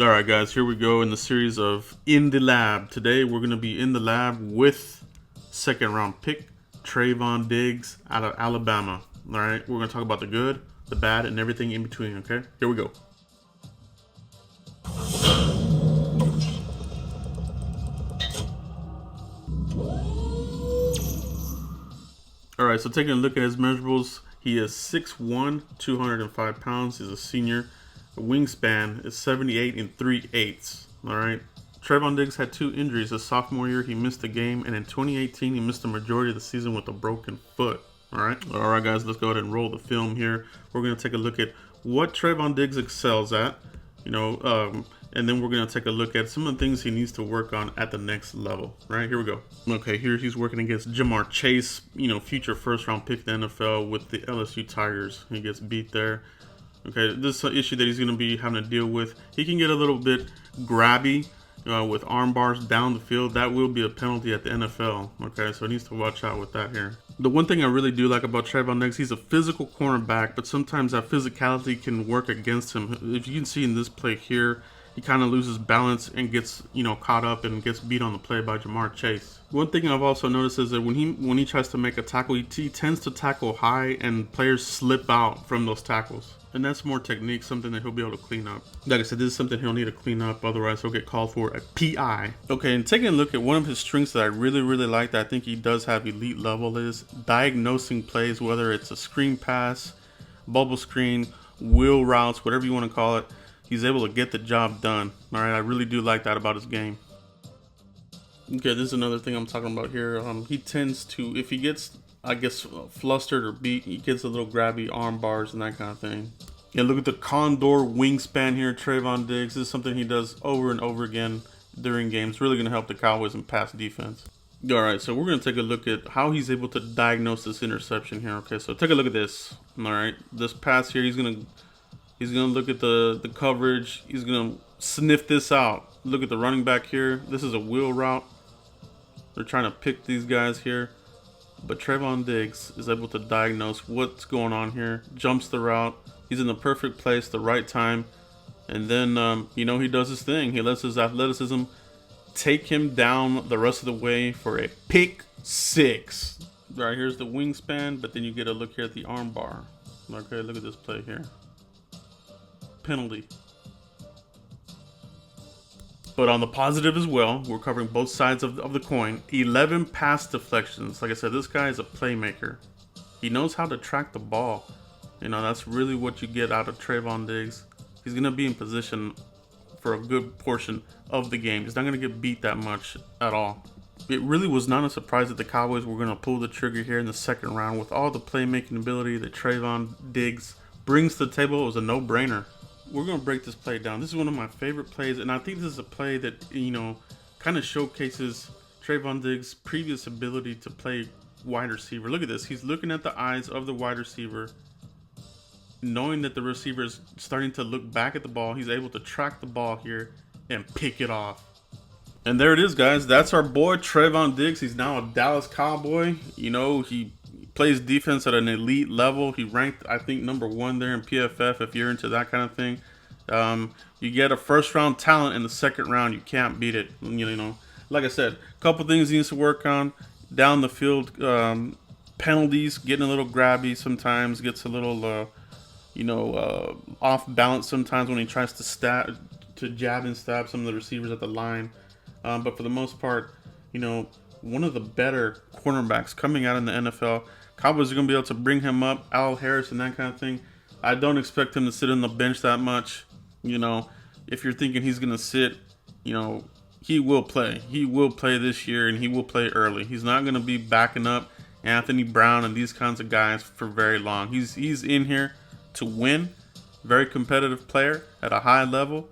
All right, guys, here we go in the series of In the Lab. Today, we're going to be in the lab with second round pick Trevon Diggs out of Alabama. All right, we're going to talk about the good, the bad, and everything in between. Okay, here we go. All right, so taking a look at his measurables, he is 6'1", 205 pounds. He's a senior. The wingspan is 78 and 3/8. All right. Trevon Diggs had 2 injuries. His sophomore year, he missed a game, and in 2018, he missed the majority of the season with a broken foot. All right, guys, let's go ahead and roll the film here. We're going to take a look at what Trevon Diggs excels at, and then we're going to take a look at some of the things he needs to work on at the next level. Right, here we go. Okay, here he's working against Jamar Chase, future first-round pick in the NFL with the LSU Tigers. He gets beat there. Okay, this is an issue that he's going to be having to deal with. He can get a little bit grabby with arm bars down the field. That will be a penalty at the NFL. Okay, so he needs to watch out with that here. The one thing I really do like about Trevon Diggs, he's a physical cornerback, but sometimes that physicality can work against him. If you can see in this play here, he kind of loses balance and gets, caught up and gets beat on the play by Jamar Chase. One thing I've also noticed is that when he tries to make a tackle, he tends to tackle high, and players slip out from those tackles. And that's more technique, something that he'll be able to clean up. Like I said, this is something he'll need to clean up, otherwise he'll get called for a PI. Okay, and taking a look at one of his strengths that I really like, that I think he does have elite level, is diagnosing plays, whether it's a screen pass, bubble screen, wheel routes, whatever you want to call it. He's able to get the job done. All right, I really do like that about his game. Okay, this is another thing I'm talking about here. He tends to, if he gets, flustered or beat, he gets a little grabby arm bars and that kind of thing. Yeah, look at the condor wingspan here, Trevon Diggs. This is something he does over and over again during games. Really going to help the Cowboys in pass defense. All right, so we're going to take a look at how he's able to diagnose this interception here. Okay, so take a look at this. All right, this pass here, he's gonna look at the coverage. He's gonna sniff this out. Look at the running back here. This is a wheel route. They're trying to pick these guys here, but Trevon Diggs is able to diagnose what's going on here. Jumps the route. He's in the perfect place, the right time, and then he does his thing. He lets his athleticism take him down the rest of the way for a pick six. All right, here's the wingspan, but then you get a look here at the arm bar. Okay, look at this play here. Penalty. But on the positive as well, we're covering both sides of the coin. 11 pass deflections. Like I said, this guy is a playmaker. He knows how to track the ball. That's really what you get out of Trevon Diggs. He's going to be in position for a good portion of the game. He's not going to get beat that much at all. It really was not a surprise that the Cowboys were going to pull the trigger here in the second round. With all the playmaking ability that Trevon Diggs brings to the table, it was a no-brainer. We're going to break this play down. This is one of my favorite plays, and I think this is a play that, kind of showcases Trevon Diggs' previous ability to play wide receiver. Look at this. He's looking at the eyes of the wide receiver, knowing that the receiver is starting to look back at the ball. He's able to track the ball here and pick it off. And there it is, guys. That's our boy, Trevon Diggs. He's now a Dallas Cowboy. He plays defense at an elite level. He ranked, I think, #1 there in PFF if you're into that kind of thing. You get a first-round talent in the second round. You can't beat it. Like I said, a couple things he needs to work on. Down the field, penalties, getting a little grabby sometimes, gets a little, off balance sometimes when he tries to jab and stab some of the receivers at the line. But for the most part, one of the better cornerbacks coming out in the NFL. Cowboys are going to be able to bring him up, Al Harris and that kind of thing. I don't expect him to sit on the bench that much. If you're thinking he's going to sit, he will play. He will play this year, and he will play early. He's not going to be backing up Anthony Brown and these kinds of guys for very long. He's in here to win. Very competitive player at a high level,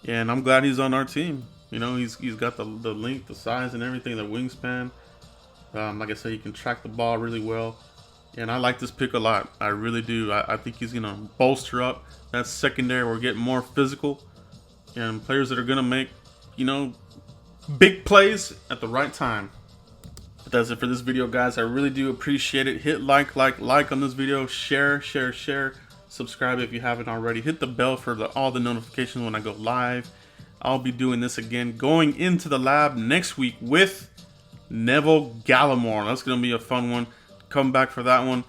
and I'm glad he's on our team. He's got the length, the size, and everything, the wingspan. Like I said, he can track the ball really well. And I like this pick a lot. I really do. I think he's going to bolster up that secondary. We're getting more physical. And players that are going to make, big plays at the right time. But that's it for this video, guys. I really do appreciate it. Hit like on this video. Share. Subscribe if you haven't already. Hit the bell for all the notifications when I go live. I'll be doing this again, going into the lab next week with Neville Gallimore. That's going to be a fun one. Come back for that one.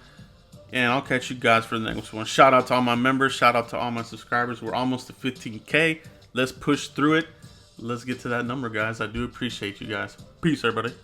And I'll catch you guys for the next one. Shout out to all my members. Shout out to all my subscribers. We're almost to 15K. Let's push through it. Let's get to that number, guys. I do appreciate you guys. Peace, everybody.